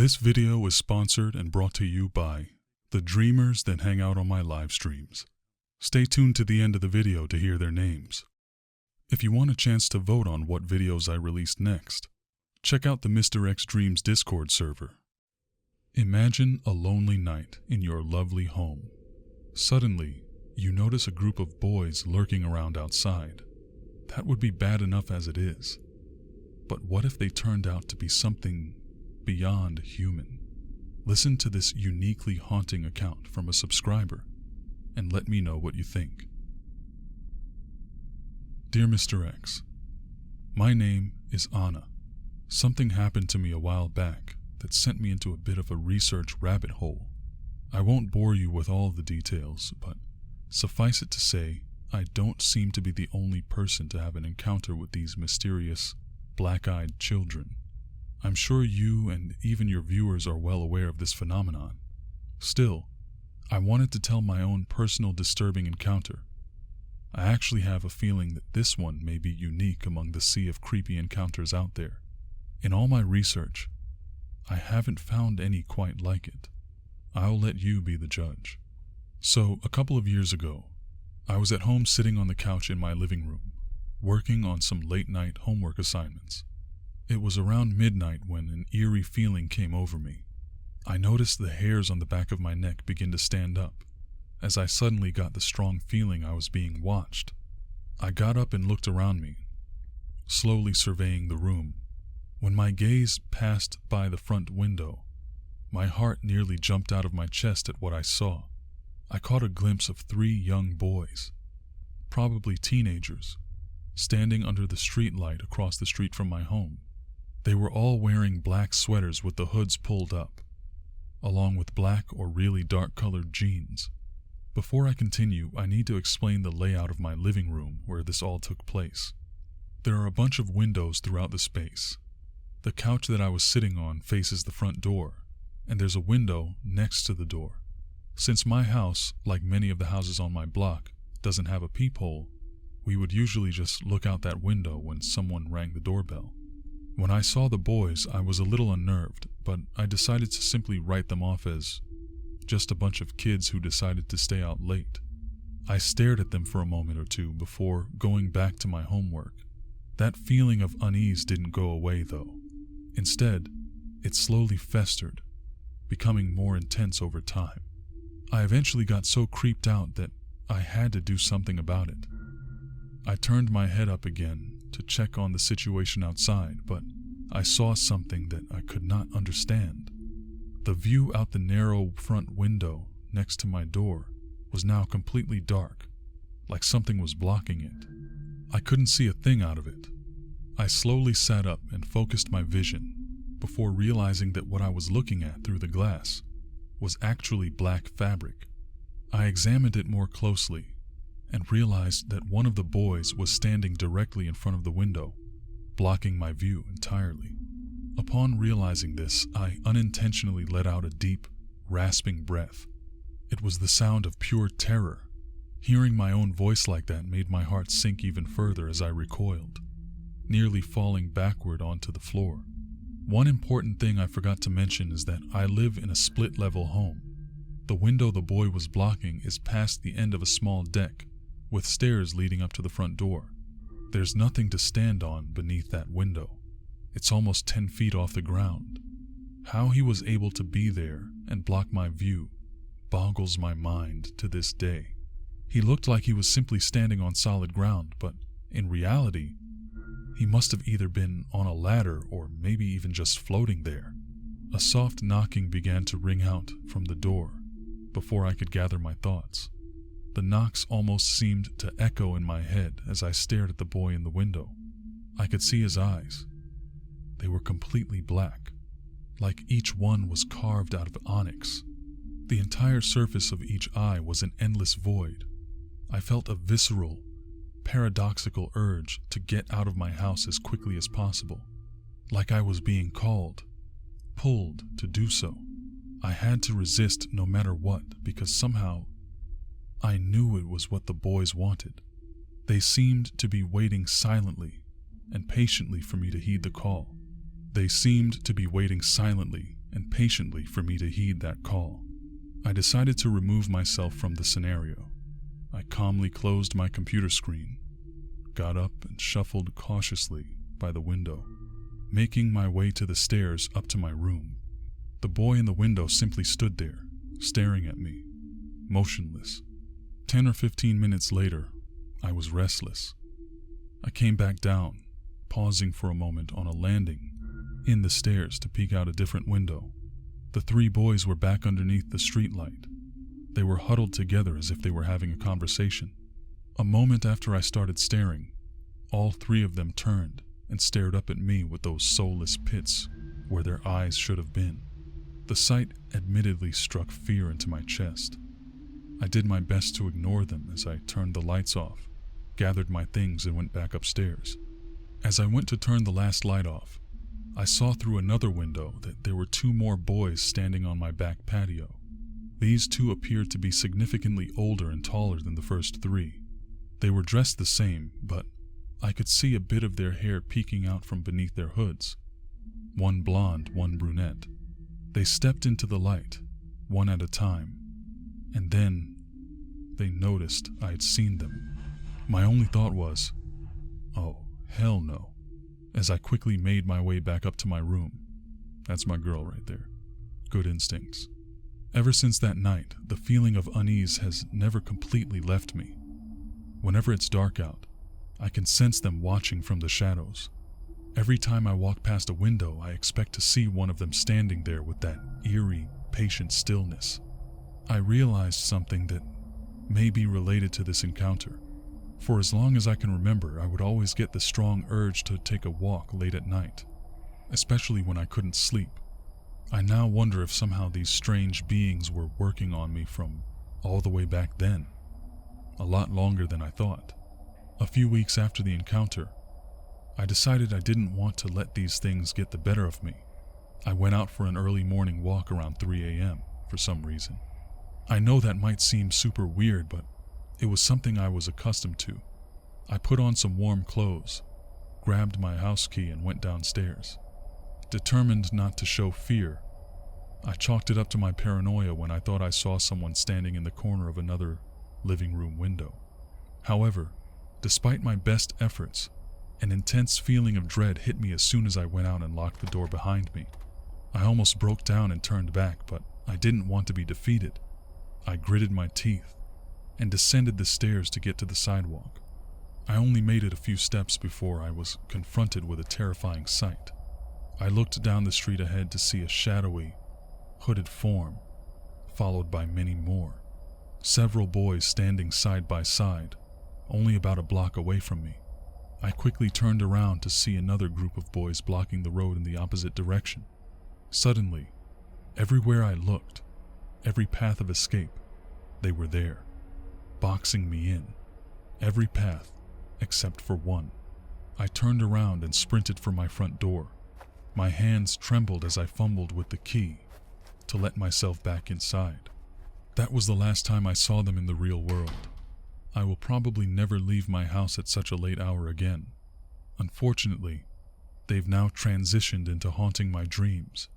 This video is sponsored and brought to you by the dreamers that hang out on my live streams. Stay tuned to the end of the video to hear their names. If you want a chance to vote on what videos I release next, check out the MrXDreams Discord server. Imagine a lonely night in your lovely home. Suddenly, you notice a group of boys lurking around outside. That would be bad enough as it is. But what if they turned out to be something beyond human? Listen to this uniquely haunting account from a subscriber and let me know what you think. Dear Mr. X, my name is Anna. Something happened to me a while back that sent me into a bit of a research rabbit hole. I won't bore you with all the details, but suffice it to say, I don't seem to be the only person to have an encounter with these mysterious, black-eyed children. I'm sure you and even your viewers are well aware of this phenomenon. Still, I wanted to tell my own personal disturbing encounter. I actually have a feeling that this one may be unique among the sea of creepy encounters out there. In all my research, I haven't found any quite like it. I'll let you be the judge. So, a couple of years ago, I was at home sitting on the couch in my living room, working on some late-night homework assignments. It was around midnight when an eerie feeling came over me. I noticed the hairs on the back of my neck begin to stand up, as I suddenly got the strong feeling I was being watched. I got up and looked around me, slowly surveying the room. When my gaze passed by the front window, my heart nearly jumped out of my chest at what I saw. I caught a glimpse of 3 young boys, probably teenagers, standing under the street light across the street from my home. They were all wearing black sweaters with the hoods pulled up, along with black or really dark-colored jeans. Before I continue, I need to explain the layout of my living room where this all took place. There are a bunch of windows throughout the space. The couch that I was sitting on faces the front door, and there's a window next to the door. Since my house, like many of the houses on my block, doesn't have a peephole, we would usually just look out that window when someone rang the doorbell. When I saw the boys, I was a little unnerved, but I decided to simply write them off as just a bunch of kids who decided to stay out late. I stared at them for a moment or two before going back to my homework. That feeling of unease didn't go away, though. Instead, it slowly festered, becoming more intense over time. I eventually got so creeped out that I had to do something about it. I turned my head up again to check on the situation outside, but I saw something that I could not understand. The view out the narrow front window next to my door was now completely dark, like something was blocking it. I couldn't see a thing out of it. I slowly sat up and focused my vision before realizing that what I was looking at through the glass was actually black fabric. I examined it more closely and realized that one of the boys was standing directly in front of the window, blocking my view entirely. Upon realizing this, I unintentionally let out a deep, rasping breath. It was the sound of pure terror. Hearing my own voice like that made my heart sink even further as I recoiled, nearly falling backward onto the floor. One important thing I forgot to mention is that I live in a split-level home. The window the boy was blocking is past the end of a small deck, with stairs leading up to the front door. There's nothing to stand on beneath that window. It's almost 10 feet off the ground. How he was able to be there and block my view boggles my mind to this day. He looked like he was simply standing on solid ground, but in reality, he must have either been on a ladder or maybe even just floating there. A soft knocking began to ring out from the door before I could gather my thoughts. The knocks almost seemed to echo in my head as I stared at the boy in the window. I could see his eyes. They were completely black, like each one was carved out of onyx. The entire surface of each eye was an endless void. I felt a visceral, paradoxical urge to get out of my house as quickly as possible, like I was being called, pulled to do so. I had to resist no matter what, because somehow I knew it was what the boys wanted. They seemed to be waiting silently and patiently for me to heed the call. They seemed to be waiting silently and patiently for me to heed that call. I decided to remove myself from the scenario. I calmly closed my computer screen, got up and shuffled cautiously by the window, making my way to the stairs up to my room. The boy in the window simply stood there, staring at me, motionless. 10 or 15 minutes later, I was restless. I came back down, pausing for a moment on a landing in the stairs to peek out a different window. The 3 boys were back underneath the streetlight. They were huddled together as if they were having a conversation. A moment after I started staring, all 3 of them turned and stared up at me with those soulless pits where their eyes should have been. The sight admittedly struck fear into my chest. I did my best to ignore them as I turned the lights off, gathered my things, and went back upstairs. As I went to turn the last light off, I saw through another window that there were 2 more boys standing on my back patio. These 2 appeared to be significantly older and taller than the first 3. They were dressed the same, but I could see a bit of their hair peeking out from beneath their hoods. One blonde, one brunette. They stepped into the light, one at a time, and then they noticed I had seen them. My only thought was, oh, hell no, as I quickly made my way back up to my room. That's my girl right there. Good instincts. Ever since that night, the feeling of unease has never completely left me. Whenever it's dark out, I can sense them watching from the shadows. Every time I walk past a window, I expect to see one of them standing there with that eerie, patient stillness. I realized something that may be related to this encounter. For as long as I can remember, I would always get the strong urge to take a walk late at night, especially when I couldn't sleep. I now wonder if somehow these strange beings were working on me from all the way back then. A lot longer than I thought. A few weeks after the encounter, I decided I didn't want to let these things get the better of me. I went out for an early morning walk around 3 a.m. for some reason. I know that might seem super weird, but it was something I was accustomed to. I put on some warm clothes, grabbed my house key, and went downstairs. Determined not to show fear, I chalked it up to my paranoia when I thought I saw someone standing in the corner of another living room window. However, despite my best efforts, an intense feeling of dread hit me as soon as I went out and locked the door behind me. I almost broke down and turned back, but I didn't want to be defeated. I gritted my teeth and descended the stairs to get to the sidewalk. I only made it a few steps before I was confronted with a terrifying sight. I looked down the street ahead to see a shadowy, hooded form, followed by many more. Several boys standing side by side, only about a block away from me. I quickly turned around to see another group of boys blocking the road in the opposite direction. Suddenly, everywhere I looked, every path of escape, they were there, boxing me in. Every path, except for one. I turned around and sprinted for my front door. My hands trembled as I fumbled with the key to let myself back inside. That was the last time I saw them in the real world. I will probably never leave my house at such a late hour again. Unfortunately, they've now transitioned into haunting my dreams.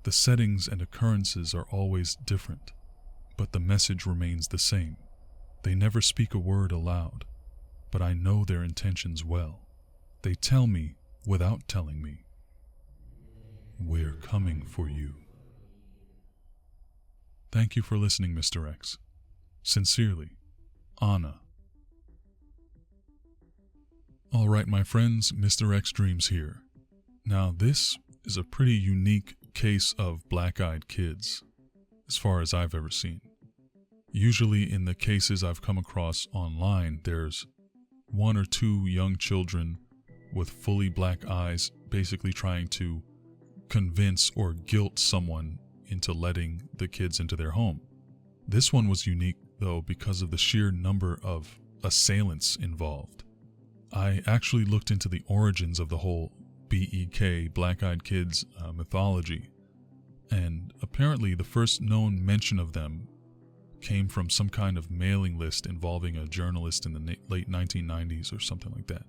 The settings and occurrences are always different, but the message remains the same. They never speak a word aloud, but I know their intentions well. They tell me, without telling me, "We're coming for you." Thank you for listening, Mr. X. Sincerely, Anna. Alright, my friends, MrXDreams here. Now, this is a pretty unique case of black-eyed kids, as far as I've ever seen. Usually in the cases I've come across online, there's 1 or 2 young children with fully black eyes basically trying to convince or guilt someone into letting the kids into their home. This one was unique, though, because of the sheer number of assailants involved. I actually looked into the origins of the whole BEK, Black-Eyed Kids, mythology, and apparently the first known mention of them came from some kind of mailing list involving a journalist in the late 1990s or something like that.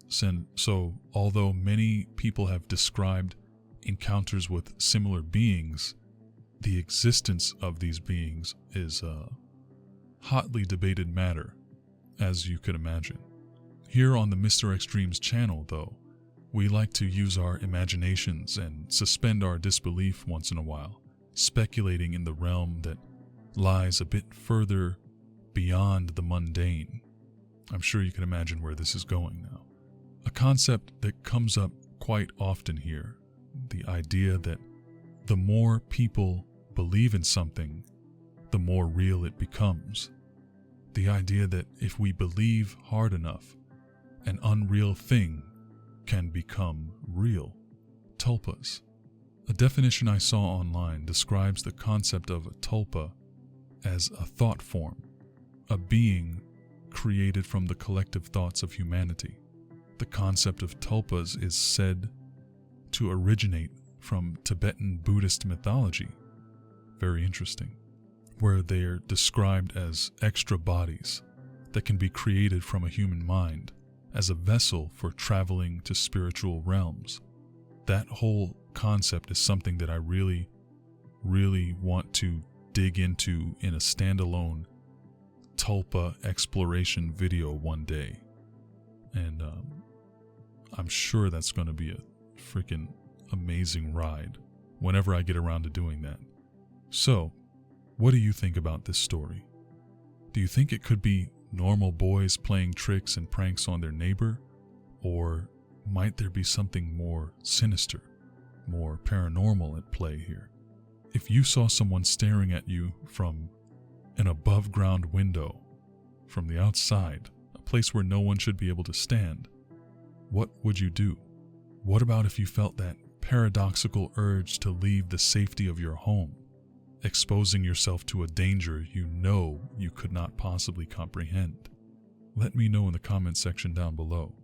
So, although many people have described encounters with similar beings, the existence of these beings is a hotly debated matter, as you could imagine. Here on the MrXDreams channel, though, we like to use our imaginations and suspend our disbelief once in a while, speculating in the realm that lies a bit further beyond the mundane. I'm sure you can imagine where this is going now. A concept that comes up quite often here, the idea that the more people believe in something, the more real it becomes. The idea that if we believe hard enough, an unreal thing can become real. Tulpas. A definition I saw online describes the concept of a tulpa as a thought form, a being created from the collective thoughts of humanity. The concept of tulpas is said to originate from Tibetan Buddhist mythology. Very interesting. Where they are described as extra bodies that can be created from a human mind as a vessel for traveling to spiritual realms. That whole concept is something that I really want to dig into in a standalone tulpa exploration video one day. And I'm sure that's going to be a freaking amazing ride whenever I get around to doing that. So, what do you think about this story? Do you think it could be normal boys playing tricks and pranks on their neighbor? Or might there be something more sinister, more paranormal at play here? If you saw someone staring at you from an above-ground window, from the outside, a place where no one should be able to stand, what would you do? What about if you felt that paradoxical urge to leave the safety of your home, exposing yourself to a danger you know you could not possibly comprehend? Let me know in the comment section down below.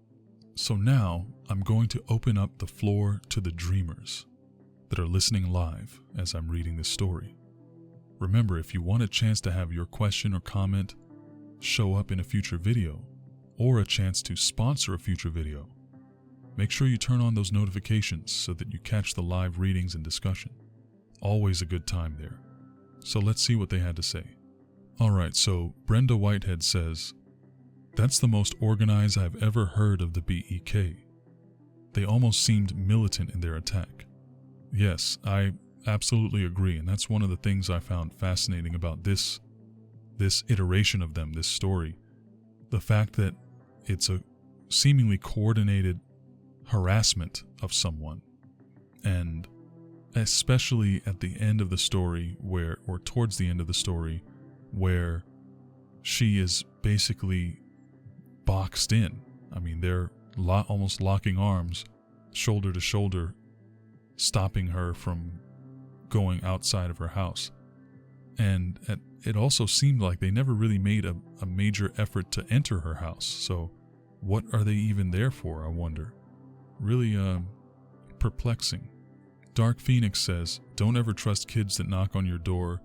So now, I'm going to open up the floor to the dreamers that are listening live as I'm reading this story. Remember, if you want a chance to have your question or comment show up in a future video, or a chance to sponsor a future video, make sure you turn on those notifications so that you catch the live readings and discussion. Always a good time there. So let's see what they had to say. Alright, so Brenda Whitehead says, "That's the most organized I've ever heard of the BEK. They almost seemed militant in their attack." Yes, I absolutely agree, and that's one of the things I found fascinating about this iteration of them, this story. The fact that it's a seemingly coordinated harassment of someone, and especially at the end of the story or towards the end of the story, where she is basically boxed in. I mean, they're almost locking arms, shoulder to shoulder, stopping her from going outside of her house. And it also seemed like they never really made a major effort to enter her house. So what are they even there for, I wonder? Really perplexing. Dark Phoenix says, "Don't ever trust kids that knock on your door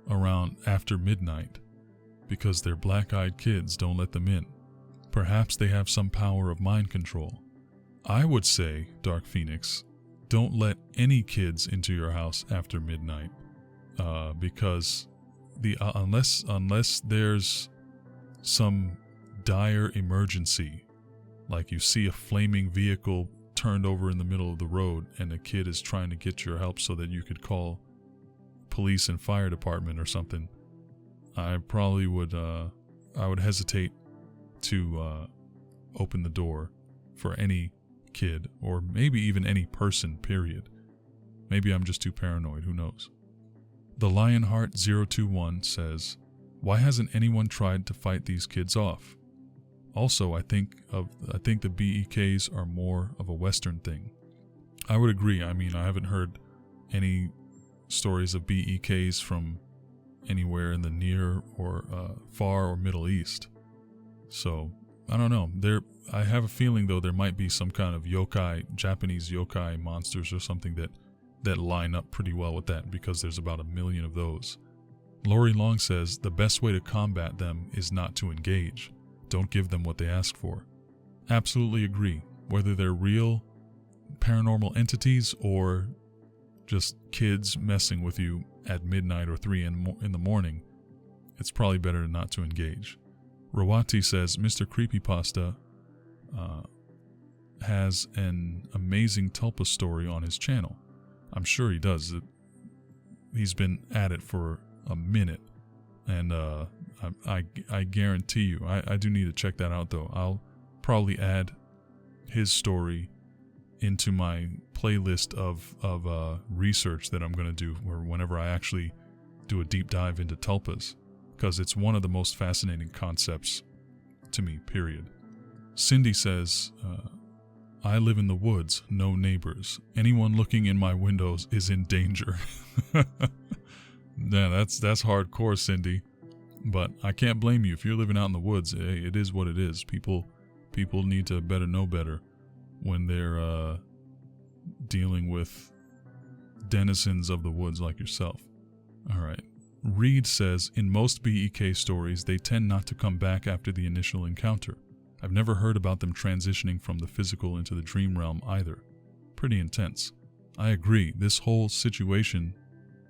around after midnight, because they're black-eyed kids. Don't let them in. Perhaps they have some power of mind control." I would say, Dark Phoenix, don't let any kids into your house after midnight, because unless there's some dire emergency, like you see a flaming vehicle turned over in the middle of the road and a kid is trying to get your help so that you could call police and fire department or something, I probably would hesitate to open the door for any kid, or maybe even any person, period. Maybe I'm just too paranoid, who knows. The Lionheart 021 says, "Why hasn't anyone tried to fight these kids off? Also, I think the BEKs are more of a Western thing." I would agree. I mean, I haven't heard any stories of BEKs from anywhere in the near or far or Middle East. So, I don't know. I have a feeling, though, there might be some kind of yokai, Japanese yokai monsters or something that line up pretty well with that, because there's about 1 million of those. Lorie Long says, "The best way to combat them is not to engage. Don't give them what they ask for." Absolutely agree. Whether they're real paranormal entities or just kids messing with you at midnight or 3 in the morning, it's probably better not to engage. Rawati says MrCreepyPasta has an amazing tulpa story on his channel. I'm sure he does. He's been at it for a minute, and I guarantee you, I do need to check that out though. I'll probably add his story into my playlist of research that I'm going to do, or whenever I actually do a deep dive into tulpas, because it's one of the most fascinating concepts to me, period. Cindy says, I live in the woods, no neighbors. Anyone looking in my windows is in danger. Yeah, that's hardcore, Cindy. But I can't blame you. If you're living out in the woods, it is what it is. People need to know better when they're dealing with denizens of the woods like yourself. All right. Reed says, in most BEK stories, they tend not to come back after the initial encounter. I've never heard about them transitioning from the physical into the dream realm either. Pretty intense. I agree. This whole situation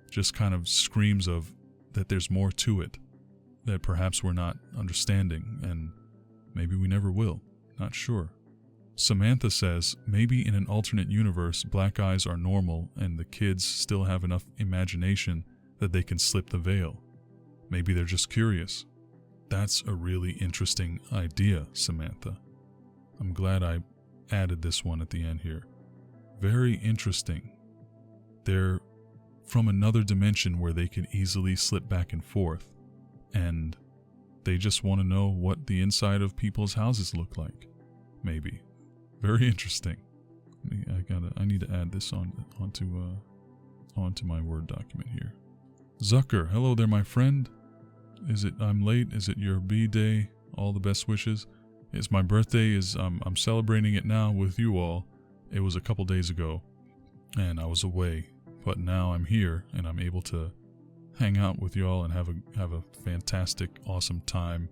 just kind of screams of that there's more to it that perhaps we're not understanding, and maybe we never will. Not sure. Samantha says, maybe in an alternate universe, black eyes are normal and the kids still have enough imagination that they can slip the veil. Maybe they're just curious. That's a really interesting idea, Samantha. I'm glad I added this one at the end here. Very interesting. They're from another dimension where they can easily slip back and forth, and they just want to know what the inside of people's houses look like. Maybe. Very interesting. I need to add this onto my Word document here. Zucker, hello there, my friend. I'm late? Is it your B-day? All the best wishes. It's my birthday. I'm celebrating it now with you all. It was a couple days ago, and I was away, but now I'm here and I'm able to hang out with y'all and have a fantastic, awesome time.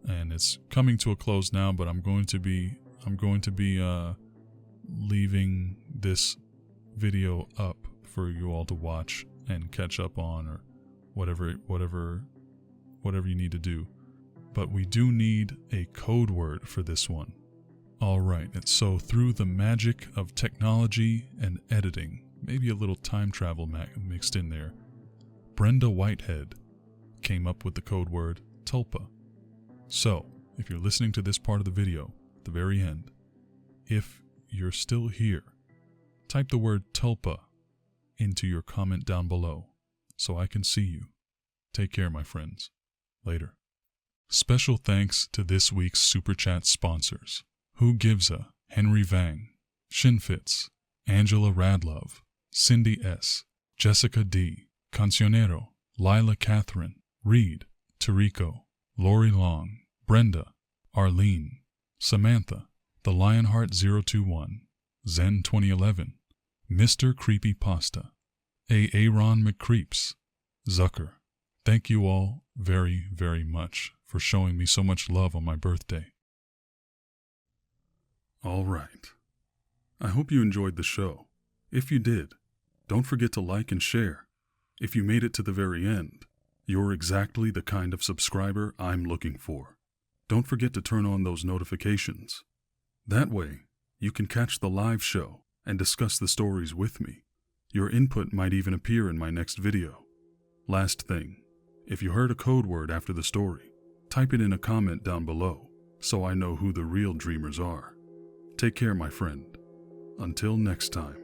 And it's coming to a close now, but I'm going to be leaving this video up for you all to watch and catch up on, or whatever you need to do. But we do need a code word for this one. Alright, and so through the magic of technology and editing, maybe a little time travel mixed in there, Brenda Whitehead came up with the code word tulpa. So, if you're listening to this part of the video, at the very end, if you're still here, type the word tulpa into your comment down below so I can see you. Take care, my friends. Later. Special thanks to this week's Super Chat sponsors: whogivesa, Henry Vang, Shinfitz, Angela RadLove, Cindy S., Jessica D., Cancionero, Lilah Katharine, Reed, Terico, Lorie Long, Brenda, Arlene, Samantha, The Lionheart 021, Zen 2011, MrCreepyPasta, A Ron McCreeps, Zucker. Thank you all very, very much for showing me so much love on my birthday. All right. I hope you enjoyed the show. If you did, don't forget to like and share. If you made it to the very end, you're exactly the kind of subscriber I'm looking for. Don't forget to turn on those notifications. That way, you can catch the live show and discuss the stories with me. Your input might even appear in my next video. Last thing, if you heard a code word after the story, type it in a comment down below so I know who the real dreamers are. Take care, my friend. Until next time.